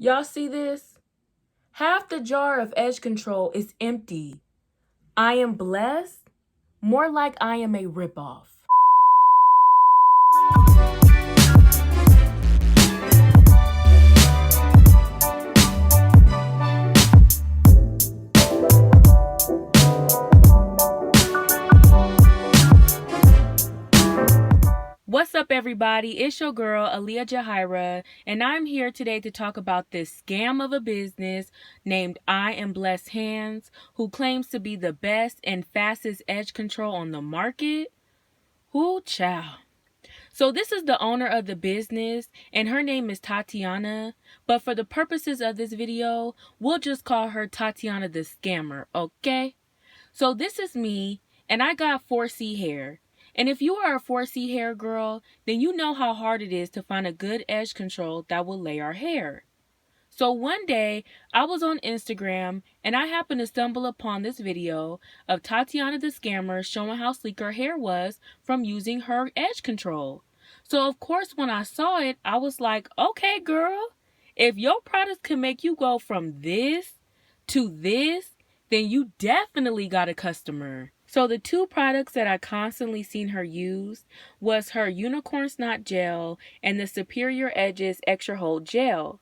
Y'all see this? Half the jar of edge control is empty. I am blessed? More like I am a ripoff. What's up, everybody? It's your girl, Aaliyah Jahira, and I'm here today to talk about this scam of a business named I Am Blessed Hands, who claims to be the best and fastest edge control on the market. Whoo, chow. So this is the owner of the business, and her name is Tatiana, but for the purposes of this video, we'll just call her Tatiana the Scammer, okay? So this is me, and I got 4C hair. And if you are a 4C hair girl, then you know how hard it is to find a good edge control that will lay our hair. So one day, I was on Instagram, and I happened to stumble upon this video of Tatiana the Scammer showing how sleek her hair was from using her edge control. So of course, when I saw it, I was like, okay girl, if your products can make you go from this to this, then you definitely got a customer. So the two products that I constantly seen her use was her Unicorn Snot Gel and the Superior Edges Extra Hold Gel.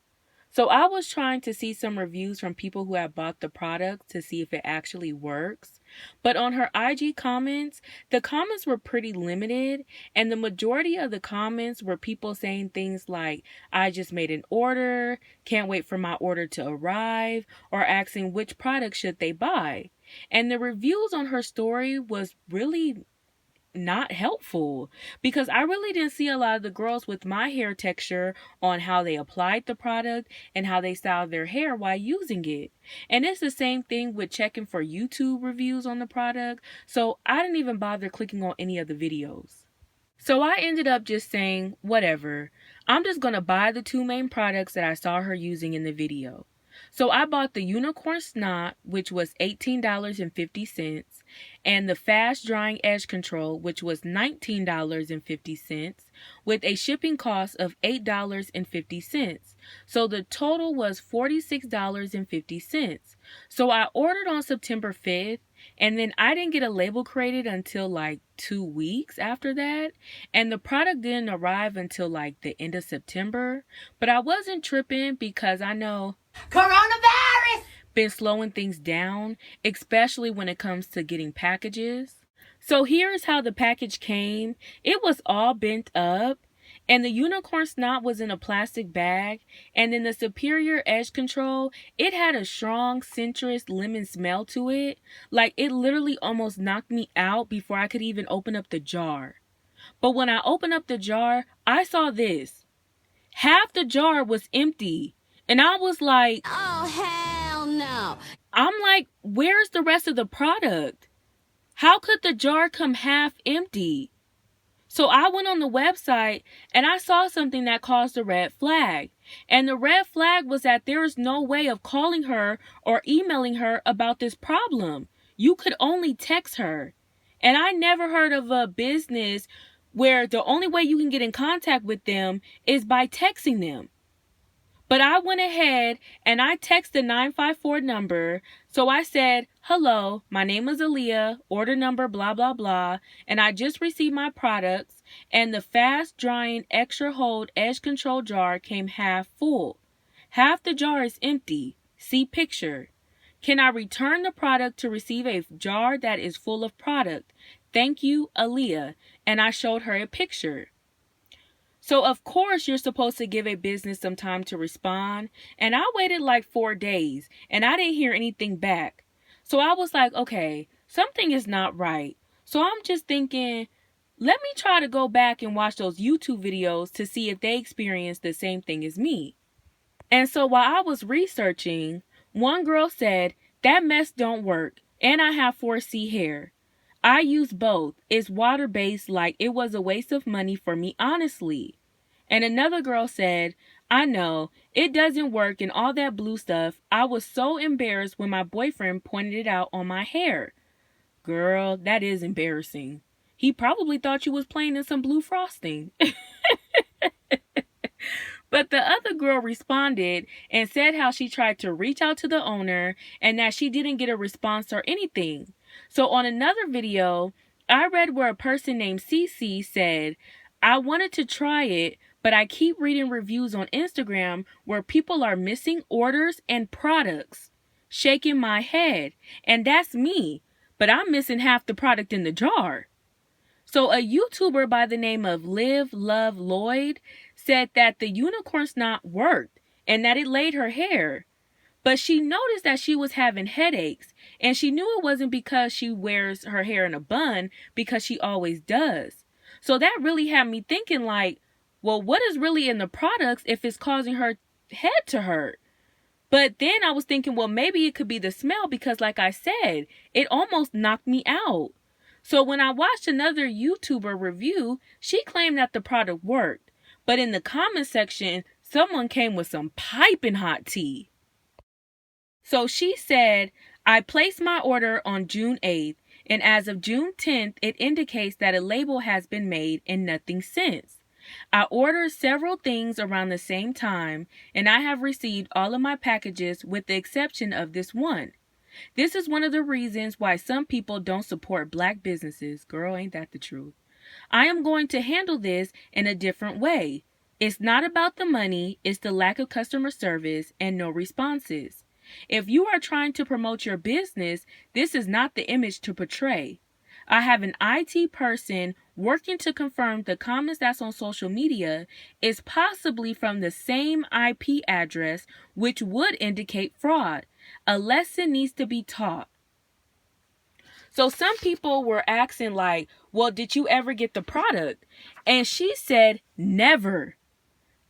So I was trying to see some reviews from people who have bought the product to see if it actually works. But on her IG comments, the comments were pretty limited, and the majority of the comments were people saying things like, I just made an order, can't wait for my order to arrive, or asking which product should they buy. And the reviews on her story was really not helpful because I really didn't see a lot of the girls with my hair texture on how they applied the product and how they styled their hair while using it. And it's the same thing with checking for YouTube reviews on the product, so I didn't even bother clicking on any of the videos. So I ended up just saying, whatever, I'm just gonna buy the two main products that I saw her using in the video. So I bought the Unicorn Snot, which was $18.50, and the Fast Drying Edge Control, which was $19.50, with a shipping cost of $8.50. So the total was $46.50. So I ordered on September 5th, and then I didn't get a label created until like 2 weeks after that. And the product didn't arrive until like the end of September. But I wasn't tripping because I know coronavirus been slowing things down, especially when it comes to getting packages. So here's how the package came. It was all bent up, and the Unicorn Snot was in a plastic bag, and then the Superior Edge Control, it had a strong citrus lemon smell to it. Like, it literally almost knocked me out before I could even open up the jar. But when I opened up the jar, I saw this. Half the jar was empty. And I was like, oh, hell no. I'm like, where's the rest of the product? How could the jar come half empty? So I went on the website and I saw something that caused a red flag. And the red flag was that there is no way of calling her or emailing her about this problem. You could only text her. And I never heard of a business where the only way you can get in contact with them is by texting them. But I went ahead and I texted the 954 number. So I said, hello, my name is Aaliyah, order number blah, blah, blah. And I just received my products, and the fast drying extra hold edge control jar came half full. Half the jar is empty. See picture. Can I return the product to receive a jar that is full of product? Thank you, Aaliyah. And I showed her a picture. So of course you're supposed to give a business some time to respond, and I waited like 4 days and I didn't hear anything back. So I was like, okay, something is not right. So I'm just thinking, let me try to go back and watch those YouTube videos to see if they experienced the same thing as me. And so while I was researching, one girl said, that mess don't work and I have 4C hair. I use both. It's water-based, like it was a waste of money for me, honestly. And another girl said, I know, it doesn't work and all that blue stuff. I was so embarrassed when my boyfriend pointed it out on my hair. Girl, that is embarrassing. He probably thought you was playing in some blue frosting. But the other girl responded and said how she tried to reach out to the owner and that she didn't get a response or anything. So on another video, I read where a person named Cece said, I wanted to try it, but I keep reading reviews on Instagram where people are missing orders and products. Shaking my head. And that's me. But I'm missing half the product in the jar. So a YouTuber by the name of Live Love Lloyd said that the unicorn snot worked and that it laid her hair. But she noticed that she was having headaches, and she knew it wasn't because she wears her hair in a bun, because she always does. So that really had me thinking like, well, what is really in the products if it's causing her head to hurt? But then I was thinking, well, maybe it could be the smell because like I said, it almost knocked me out. So when I watched another YouTuber review, she claimed that the product worked. But in the comment section, someone came with some piping hot tea. So she said, I placed my order on June 8th, and as of June 10th, it indicates that a label has been made and nothing since. I ordered several things around the same time, and I have received all of my packages with the exception of this one. This is one of the reasons why some people don't support black businesses. Girl, ain't that the truth? I am going to handle this in a different way. It's not about the money, it's the lack of customer service and no responses. If you are trying to promote your business, this is not the image to portray. I have an IT person working to confirm the comments that's on social media is possibly from the same IP address, which would indicate fraud. A lesson needs to be taught. So some people were asking like, well, did you ever get the product? And she said, never.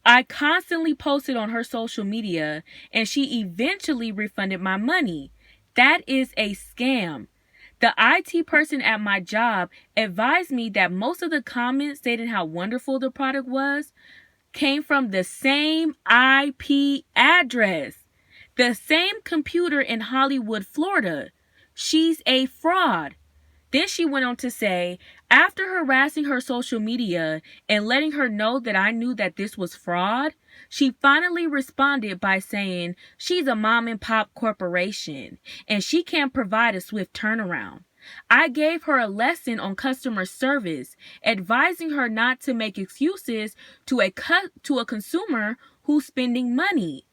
I constantly posted on her social media and she eventually refunded my money. That is a scam. The IT person at my job advised me that most of the comments stating how wonderful the product was came from the same IP address, the same computer in Hollywood, Florida. She's a fraud. Then she went on to say, after harassing her social media and letting her know that I knew that this was fraud, she finally responded by saying she's a mom and pop corporation and she can't provide a swift turnaround. I gave her a lesson on customer service, advising her not to make excuses to a consumer who's spending money.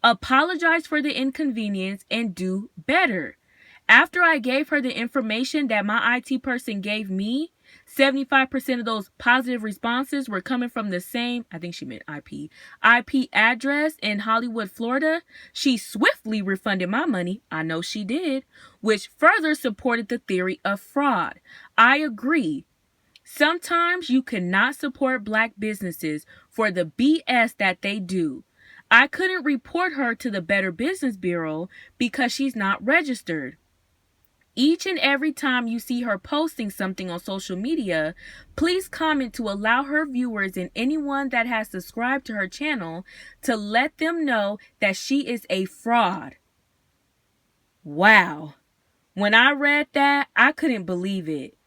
Apologize for the inconvenience and do better. After I gave her the information that my IT person gave me, 75% of those positive responses were coming from the same, I think she meant IP address in Hollywood, Florida. She swiftly refunded my money. I know she did, which further supported the theory of fraud. I agree. Sometimes you cannot support black businesses for the BS that they do. I couldn't report her to the Better Business Bureau because she's not registered. Each and every time you see her posting something on social media, please comment to allow her viewers and anyone that has subscribed to her channel to let them know that she is a fraud. Wow. When I read that, I couldn't believe it.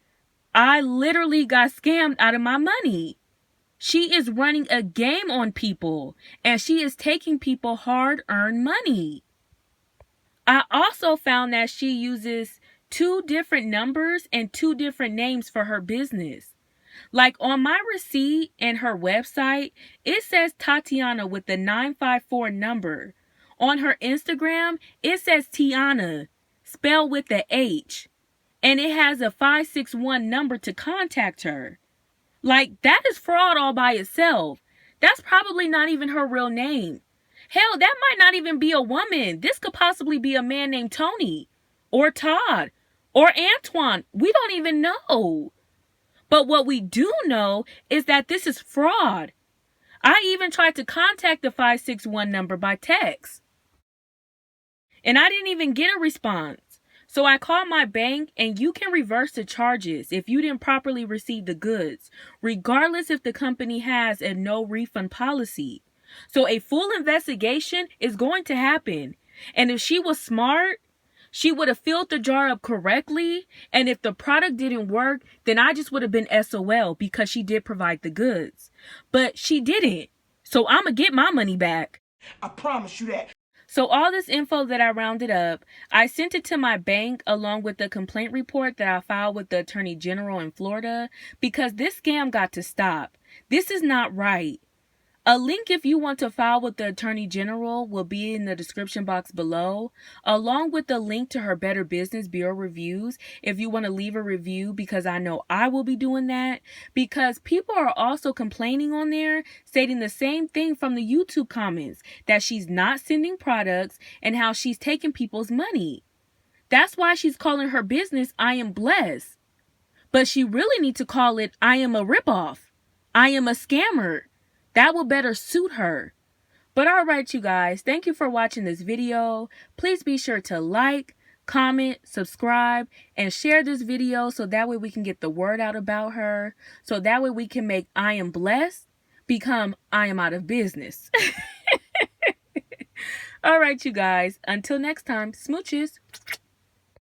I literally got scammed out of my money. She is running a game on people, and she is taking people hard-earned money. I also found that she uses 2 different numbers and 2 different names for her business. Like on my receipt and her website, it says Tatiana with the 954 number. On her Instagram, it says Tiana, spelled with the H. And it has a 561 number to contact her. Like, that is fraud all by itself. That's probably not even her real name. Hell, that might not even be a woman. This could possibly be a man named Tony or Todd or Antoine. We don't even know. But what we do know is that this is fraud. I even tried to contact the 561 number by text, and I didn't even get a response. So I called my bank, and you can reverse the charges if you didn't properly receive the goods, regardless if the company has a no refund policy. So a full investigation is going to happen. And if she was smart, she would have filled the jar up correctly. And if the product didn't work, then I just would have been SOL because she did provide the goods. But she didn't. So I'm going to get my money back. I promise you that. So all this info that I rounded up, I sent it to my bank along with the complaint report that I filed with the Attorney General in Florida because this scam got to stop. This is not right. A link if you want to file with the Attorney General will be in the description box below, along with the link to her Better Business Bureau reviews if you want to leave a review, because I know I will be doing that, because people are also complaining on there, stating the same thing from the YouTube comments, that she's not sending products and how she's taking people's money. That's why she's calling her business I Am Blessed. But she really needs to call it I Am a Ripoff. I Am a Scammer. That will better suit her. But alright, you guys, thank you for watching this video. Please be sure to like, comment, subscribe, and share this video so that way we can get the word out about her. So that way we can make I Am Blessed become I Am Out of Business. Alright, you guys, until next time, smooches.